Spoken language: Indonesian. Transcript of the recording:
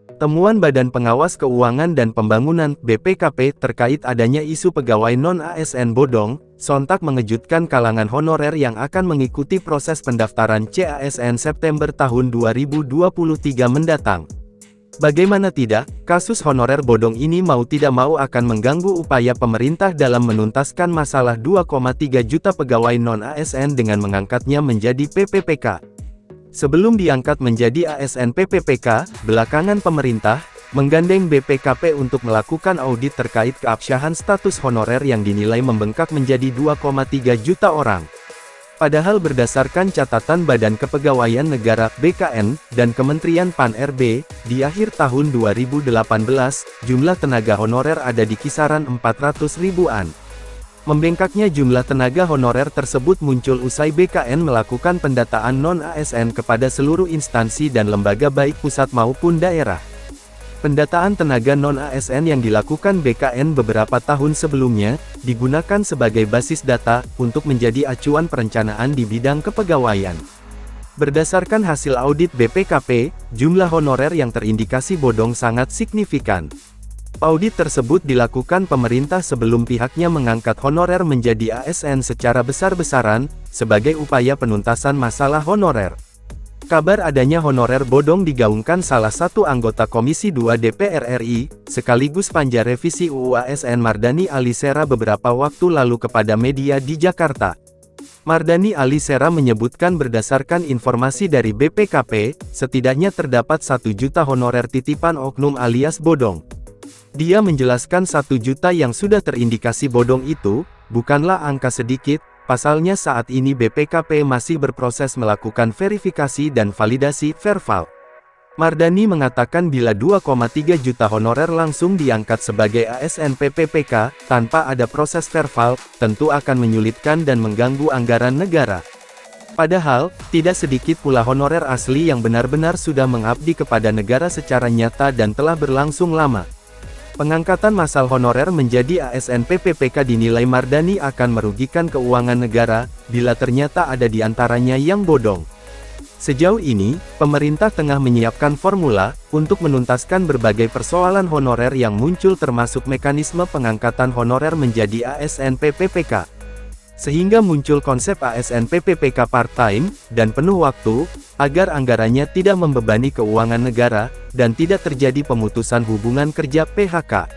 Temuan Badan Pengawas Keuangan dan Pembangunan (BPKP) terkait adanya isu pegawai non-ASN bodong, sontak mengejutkan kalangan honorer yang akan mengikuti proses pendaftaran CASN September tahun 2023 mendatang. Bagaimana tidak, kasus honorer bodong ini mau tidak mau akan mengganggu upaya pemerintah dalam menuntaskan masalah 2,3 juta pegawai non-ASN dengan mengangkatnya menjadi PPPK. Sebelum diangkat menjadi ASN PPPK, belakangan pemerintah menggandeng BPKP untuk melakukan audit terkait keabsahan status honorer yang dinilai membengkak menjadi 2,3 juta orang. Padahal berdasarkan catatan Badan Kepegawaian Negara (BKN) dan Kementerian Pan-RB, di akhir tahun 2018, jumlah tenaga honorer ada di kisaran 400 ribuan. Membengkaknya jumlah tenaga honorer tersebut muncul usai BKN melakukan pendataan non-ASN kepada seluruh instansi dan lembaga baik pusat maupun daerah. Pendataan tenaga non-ASN yang dilakukan BKN beberapa tahun sebelumnya, digunakan sebagai basis data, untuk menjadi acuan perencanaan di bidang kepegawaian. Berdasarkan hasil audit BPKP, jumlah honorer yang terindikasi bodong sangat signifikan. Audit tersebut dilakukan pemerintah sebelum pihaknya mengangkat honorer menjadi ASN secara besar-besaran, sebagai upaya penuntasan masalah honorer. Kabar adanya honorer bodong digaungkan salah satu anggota Komisi 2 DPR RI, sekaligus panja revisi UU ASN Mardhani Alisera beberapa waktu lalu kepada media di Jakarta. Mardhani Alisera menyebutkan berdasarkan informasi dari BPKP, setidaknya terdapat 1 juta honorer titipan oknum alias bodong. Dia menjelaskan 1 juta yang sudah terindikasi bodong itu, bukanlah angka sedikit, pasalnya saat ini BPKP masih berproses melakukan verifikasi dan validasi (verval). Mardhani mengatakan bila 2,3 juta honorer langsung diangkat sebagai ASN PPPK, tanpa ada proses verval, tentu akan menyulitkan dan mengganggu anggaran negara. Padahal, tidak sedikit pula honorer asli yang benar-benar sudah mengabdi kepada negara secara nyata dan telah berlangsung lama. Pengangkatan massal honorer menjadi ASN PPPK dinilai Mardhani akan merugikan keuangan negara, bila ternyata ada di antaranya yang bodong. Sejauh ini, pemerintah tengah menyiapkan formula, untuk menuntaskan berbagai persoalan honorer yang muncul termasuk mekanisme pengangkatan honorer menjadi ASN PPPK. Sehingga muncul konsep ASN PPPK part-time, dan penuh waktu, agar anggarannya tidak membebani keuangan negara, dan tidak terjadi pemutusan hubungan kerja (PHK).